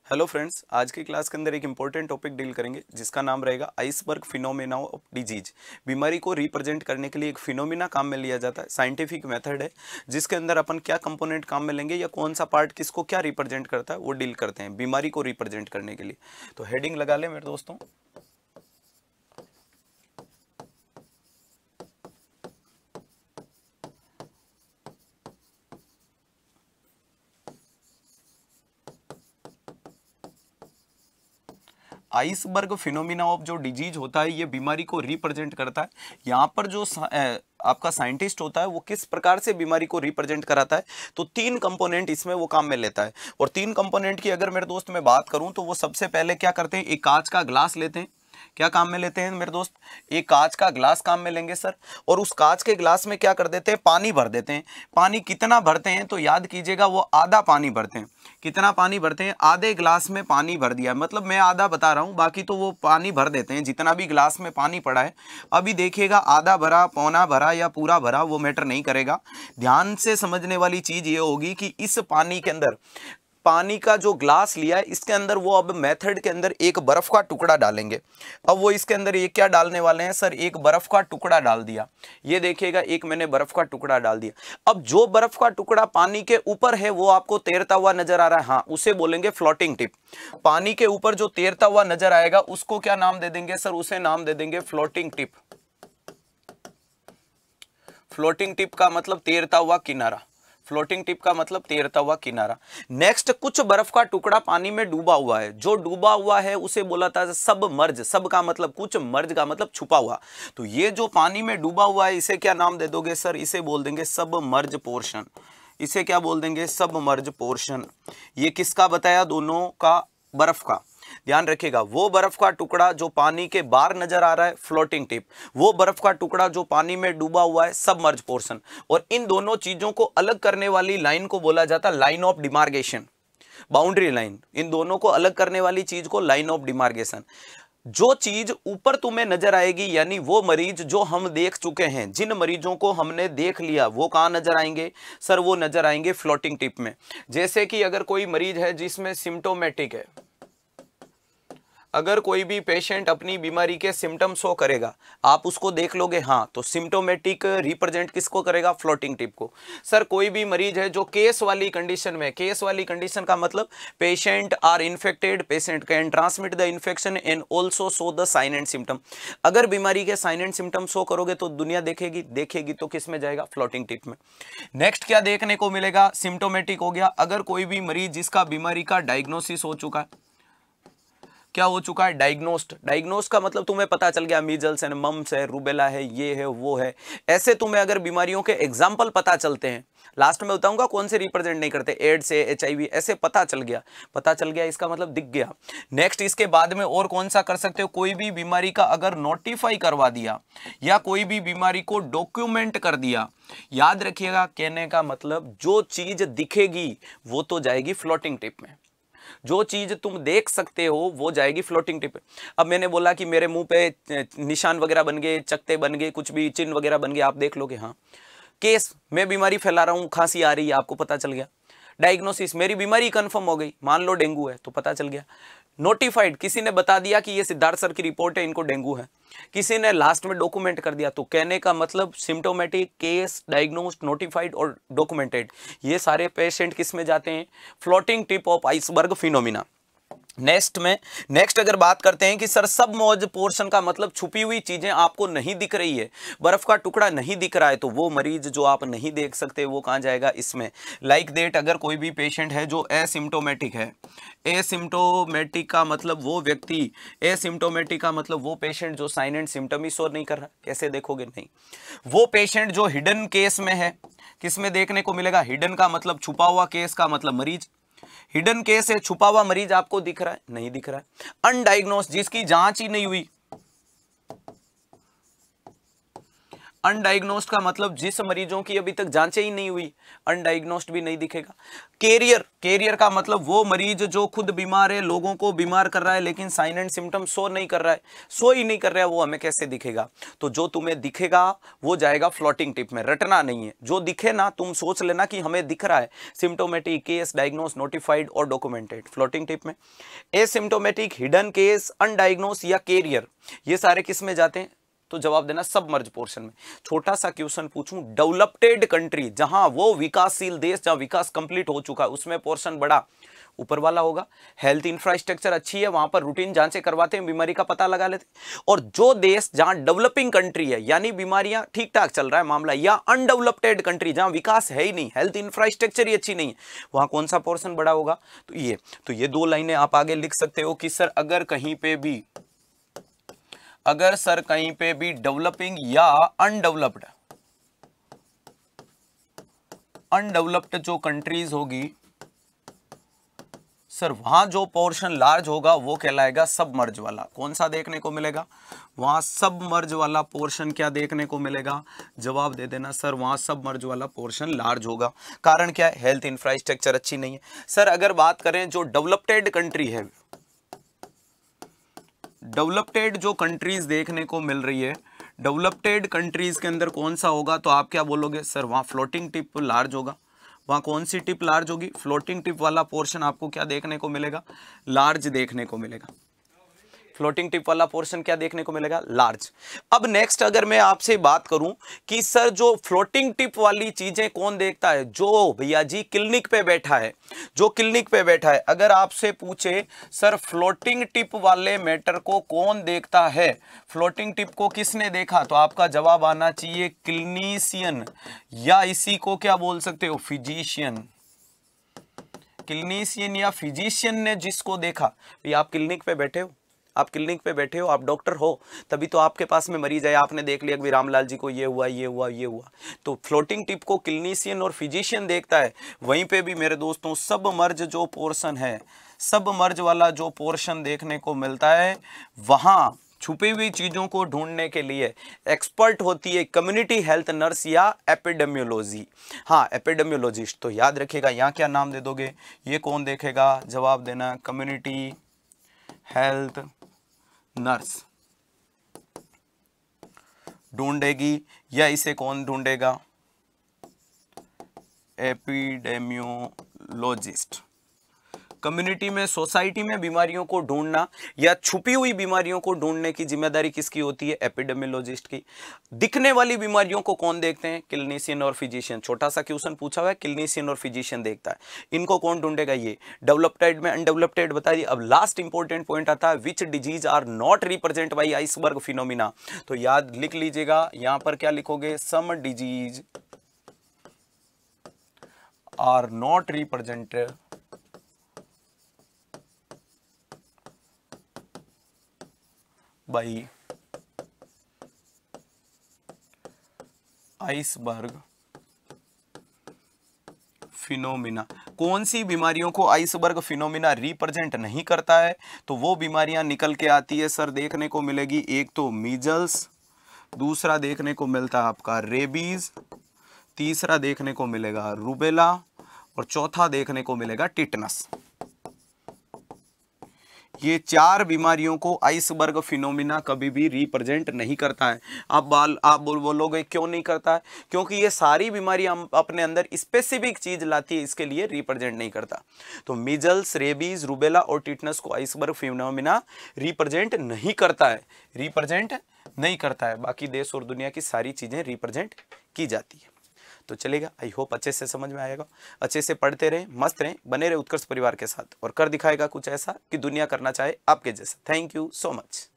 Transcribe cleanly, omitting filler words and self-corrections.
Hello friends, आज की class के अंदर एक इंपॉर्टेंट टॉपिक डील करेंगे जिसका नाम रहेगा आइसबर्ग फिनोमेना ऑफ डिजीज। बीमारी को रिप्रेजेंट करने के लिए एक फिनोमेना काम में लिया जाता है, साइंटिफिक मेथड है जिसके अंदर अपन क्या कंपोनेंट काम में लेंगे या कौन सा पार्ट किसको क्या रिप्रेजेंट करता है वो डील करते हैं बीमारी को रिप्रेजेंट करने के लिए। तो हेडिंग लगा ले मेरे दोस्तों। आइसबर्ग फिनोमिना ऑफ जो डिजीज होता है ये बीमारी को रिप्रेजेंट करता है। यहाँ पर जो आपका साइंटिस्ट होता है वो किस प्रकार से बीमारी को रिप्रेजेंट कराता है, तो तीन कंपोनेंट इसमें वो काम में लेता है। और तीन कंपोनेंट की अगर मेरे दोस्त मैं बात करूं तो वो सबसे पहले क्या करते हैं, एक कांच का ग्लास लेते हैं। क्या काम में लेते हैं मेरे दोस्त, एक कांच का ग्लास काम में लेंगे सर। और उस कांच के ग्लास में क्या कर देते हैं, पानी भर देते हैं। पानी कितना भरते हैं तो याद कीजिएगा वो आधा पानी भरते हैं। कितना पानी भरते हैं, आधे ग्लास में पानी भर दिया, मतलब मैं आधा बता रहा हूं, बाकी तो वो पानी भर देते हैं जितना भी ग्लास में पानी पड़ा है। अभी देखिएगा आधा भरा, पौना भरा या पूरा भरा वो मैटर नहीं करेगा। ध्यान से समझने वाली चीज ये होगी कि इस पानी के अंदर, पानी का जो ग्लास लिया है इसके अंदर वो अब मेथड के अंदर एक बर्फ का टुकड़ा डालेंगे। अब वो इसके अंदर ये क्या डालने वाले हैं सर, एक बर्फ का टुकड़ा डाल दिया। ये देखिएगा एक मैंने बर्फ का टुकड़ा डाल दिया। अब जो बर्फ का टुकड़ा पानी के ऊपर है वो आपको तैरता हुआ नजर आ रहा है, हाँ उसे बोलेंगे फ्लोटिंग टिप। पानी के ऊपर जो तैरता हुआ नजर आएगा उसको क्या नाम दे देंगे सर, उसे नाम दे देंगे फ्लोटिंग टिप। फ्लोटिंग टिप का मतलब तैरता हुआ किनारा। फ्लोटिंग टिप का मतलब तैरता हुआ किनारा। नेक्स्ट, कुछ बर्फ का टुकड़ा पानी में डूबा हुआ है। जो डूबा हुआ है उसे बोला था सब मर्ज। सब का मतलब कुछ, मर्ज का मतलब छुपा हुआ। तो ये जो पानी में डूबा हुआ है इसे क्या नाम दे दोगे सर, इसे बोल देंगे सब मर्ज पोर्शन। इसे क्या बोल देंगे, सब मर्ज पोर्शन। ये किसका बताया, दोनों का, बर्फ का। ध्यान रखिएगा, वो बर्फ का टुकड़ा जो पानी के बाहर नजर आ रहा है फ्लोटिंग टिप, वो बर्फ का टुकड़ा जो पानी में डूबा हुआ है सबमर्ज पोर्शन। और इन दोनों चीजों को अलग करने वाली लाइन को बोला जाता है line of demarcation, boundary line. इन दोनों को अलग करने वाली चीज को लाइन ऑफ डिमार्केशन। जो चीज ऊपर तुम्हें नजर आएगी, यानी वो मरीज जो हम देख चुके हैं, जिन मरीजों को हमने देख लिया, वो कहां नजर आएंगे सर, वो नजर आएंगे फ्लोटिंग टिप में। जैसे कि अगर कोई मरीज है जिसमें सिम्टोमेटिक है, अगर कोई भी पेशेंट अपनी बीमारी के सिम्टम शो करेगा, आप उसको देख लोगे, हाँ तो सिम्टोमेटिक रिप्रेजेंट किसको करेगा, फ्लोटिंग टिप को। सर कोई भी मरीज है जो केस वाली कंडीशन में, केस वाली कंडीशन का मतलब patient are infected, patient can transmit the infection and also show the sign and symptom. अगर बीमारी के साइन एंड सिम्टम शो करोगे तो दुनिया देखेगी तो किस में जाएगा, फ्लोटिंग टिप में। नेक्स्ट क्या देखने को मिलेगा, सिम्टोमेटिक हो गया। अगर कोई भी मरीज जिसका बीमारी का डायग्नोसिस हो चुका है, क्या हो चुका है, डायग्नोस्ट। डायग्नोस्ट का मतलब तुम्हें पता चल गया मीजल्स है, मम्स है, रूबेला है, ये है, वो है। ऐसे तुम्हें अगर बीमारियों के एग्जाम्पल पता चलते हैं, लास्ट में बताऊंगा कौन से रिप्रेजेंट नहीं करते, एड्स है, HIV, ऐसे पता चल गया इसका मतलब दिख गया। नेक्स्ट इसके बाद में और कौन सा कर सकते हो, कोई भी बीमारी का अगर नोटिफाई करवा दिया या कोई भी बीमारी को डॉक्यूमेंट कर दिया। याद रखिएगा, कहने का मतलब जो चीज दिखेगी वो तो जाएगी फ्लोटिंग टिप में, जो चीज तुम देख सकते हो वो जाएगी फ्लोटिंग टिप। अब मैंने बोला कि मेरे मुंह पे निशान वगैरह बन गए, चकते बन गए, कुछ भी चिन्ह वगैरह बन गए, आप देख लोगे, हाँ केस, मैं बीमारी फैला रहा हूं, खांसी आ रही है, आपको पता चल गया। डायग्नोसिस, मेरी बीमारी कंफर्म हो गई, मान लो डेंगू है तो पता चल गया। नोटिफाइड, किसी ने बता दिया कि ये सिद्धार्थ सर की रिपोर्ट है, इनको डेंगू है, किसी ने लास्ट में डॉक्यूमेंट कर दिया। तो कहने का मतलब सिम्टोमेटिक, केस, डायग्नोस्ड, नोटिफाइड और डॉक्यूमेंटेड, ये सारे पेशेंट किस में जाते हैं, floating tip of iceberg phenomena. Next अगर बात करते हैं कि सर सब मौज पोर्शन का मतलब छुपी हुई चीजें आपको नहीं दिख रही है, बर्फ का टुकड़ा नहीं दिख रहा है, तो वो मरीज जो आप नहीं देख सकते वो कहां जाएगा, इसमें। लाइक देट, अगर कोई भी पेशेंट है जो एसिम्टोमेटिक है, एसिम्टोमेटिक का मतलब वो व्यक्ति, एसिम्टोमेटिक का मतलब वो पेशेंट जो साइन एंड सिम्टम ही शो नहीं कर रहा, कैसे देखोगे, नहीं। वो पेशेंट जो हिडन केस में है, किस में देखने को मिलेगा, हिडन का मतलब छुपा हुआ, केस का मतलब मरीज। हिडन केस है, छुपा हुआ मरीज आपको दिख रहा है, नहीं दिख रहा है। अनडायग्नोस्ड, जिसकी जांच ही नहीं हुई। अनडायग्नोस्ड का मतलब जिस मरीजों की अभी तक जांचें ही नहीं हुई, अनडायग्नोस्ड भी नहीं दिखेगा। कैरियर, कैरियर का मतलब वो मरीज जो खुद बीमार है, लोगों को बीमार कर रहा है, लेकिन साइन एंड सिम्टम शो नहीं कर रहा है, शो ही नहीं कर रहा है, वो हमें कैसे दिखेगा? तो जो तुम्हें दिखेगा वो जाएगा फ्लोटिंग टिप में, रटना नहीं है। जो दिखे ना, तुम सोच लेना कि हमें दिख रहा है, सिम्टोमेटिक, केस, डायग्नोस, नोटिफाइड और डॉक्यूमेंटेड, फ्लोटिंग टिप में। एसिम्टोमेटिक, हिडन केस, अनडायग्नोस या कैरियर, ये सारे किस में जाते हैं? तो जवाब देना सबमर्ज पोर्शन में। छोटा सा क्वेश्चन पूछूं, डेवलप्ड कंट्री, जहां वो विकासशील देश, जहां विकास कंप्लीट हो चुका है, उसमें पोर्शन बड़ा ऊपर वाला होगा। हेल्थ इंफ्रास्ट्रक्चर अच्छी है, वहां पर रूटीन जांचें करवाते हैं, बीमारी का पता लगा लेते हैं। और जो देश जहां डेवलपिंग कंट्री है, यानी बीमारियां ठीक ठाक चल रहा है मामला, या अनडेवलप्ड कंट्री जहां विकास है ही नहीं, हेल्थ इंफ्रास्ट्रक्चर ही अच्छी नहीं है, वहां कौन सा पोर्शन बड़ा होगा? तो ये दो लाइनें आप आगे लिख सकते हो कि सर अगर कहीं पे भी डेवलपिंग या अनडेवलप्ड जो कंट्रीज होगी सर, वहां जो पोर्शन लार्ज होगा वो कहलाएगा सबमर्ज वाला। कौन सा देखने को मिलेगा? वहां सबमर्ज वाला पोर्शन क्या देखने को मिलेगा? जवाब दे देना सर, वहां सबमर्ज वाला पोर्शन लार्ज होगा। कारण क्या है? हेल्थ इंफ्रास्ट्रक्चर अच्छी नहीं है। सर अगर बात करें जो डेवलप्ड कंट्री है, डेवलप्ड जो कंट्रीज देखने को मिल रही है, डेवलप्ड कंट्रीज के अंदर कौन सा होगा? तो आप क्या बोलोगे? सर वहां फ्लोटिंग टिप लार्ज होगा। वहां कौन सी टिप लार्ज होगी? फ्लोटिंग टिप वाला पोर्शन आपको क्या देखने को मिलेगा? लार्ज देखने को मिलेगा। फ्लोटिंग टिप वाला पोर्शन क्या देखने को मिलेगा? लार्ज। अब नेक्स्ट अगर मैं आपसे बात करूं कि सर जो फ्लोटिंग टिप वाली चीजें कौन देखता है? जो भैया जी क्लिनिक पे बैठा है, जो क्लिनिक पे बैठा है। अगर आपसे पूछे सर फ्लोटिंग टिप वाले मैटर को कौन देखता है, फ्लोटिंग टिप को किसने देखा, तो आपका जवाब आना चाहिए क्लिनीशियन, या इसी को क्या बोल सकते हो? फिजिशियन। क्लिनीशियन या फिजिशियन ने जिसको देखा। भैया आप क्लिनिक पे बैठे हो, आप क्लिनिक पे बैठे हो, आप डॉक्टर हो, तभी तो आपके पास में मरीज है, आपने देख लिया कि रामलाल जी को ये हुआ, ये हुआ, ये हुआ। तो फ्लोटिंग टिप को क्लिनीशियन और फिजिशियन देखता है। वहीं पे भी मेरे दोस्तों सबमर्ज जो पोर्शन है, सबमर्ज वाला जो पोर्शन देखने को मिलता है, वहां छुपी हुई चीजों को ढूंढने के लिए एक्सपर्ट होती है कम्युनिटी हेल्थ नर्स या एपिडेमियोलॉजी। हाँ, एपिडेमियोलॉजिस्ट। तो याद रखिएगा, यहाँ क्या नाम दे दोगे? ये कौन देखेगा? जवाब देना कम्युनिटी हेल्थ नर्स ढूंढेगी, या इसे कौन ढूंढेगा? एपिडेमियोलॉजिस्ट। कम्युनिटी में, सोसाइटी में बीमारियों को ढूंढना या छुपी हुई बीमारियों को ढूंढने की जिम्मेदारी किसकी होती है? एपिडेमियोलॉजिस्ट की। दिखने वाली बीमारियों को कौन देखते हैं? क्लिनीशियन और फिजिशियन। छोटा सा क्वेश्चन पूछा हुआ है, क्लिनीशियन और फिजिशियन देखता है। इनको कौन ढूंढेगा? ये। डेवलप्ड में अनडेवलप्ड बता दिए। अब लास्ट इंपॉर्टेंट पॉइंट आता है, which disease are not represent by iceberg phenomena. तो याद लिख लीजिएगा, यहां पर क्या लिखोगे? Some disease are not represented by iceberg phenomena. कौन सी बीमारियों को आइसबर्ग फिनोमिना रिप्रेजेंट नहीं करता है? तो वो बीमारियां निकल के आती है सर, देखने को मिलेगी। एक तो मीजल्स, दूसरा देखने को मिलता है आपका रेबीज, तीसरा देखने को मिलेगा रूबेला, और चौथा देखने को मिलेगा टिटनस। ये चार बीमारियों को आइसबर्ग फिनोमिना कभी भी रिप्रेजेंट नहीं करता है। आप बोलोगे क्यों नहीं करता है? क्योंकि ये सारी बीमारियां अपने अंदर स्पेसिफिक चीज लाती है, इसके लिए रिप्रेजेंट नहीं करता। तो मीजल्स, रेबीज, रूबेला और टिटनस को आइसबर्ग फिनोमिना रिप्रेजेंट नहीं करता है, रिप्रेजेंट नहीं करता है। बाकी देश और दुनिया की सारी चीजें रिप्रेजेंट की जाती है। तो चलेगा, आई होप अच्छे से समझ में आएगा। अच्छे से पढ़ते रहें, मस्त रहें, बने रहे उत्कर्ष परिवार के साथ, और कर दिखाएगा कुछ ऐसा कि दुनिया करना चाहे आपके जैसा। Thank you so much.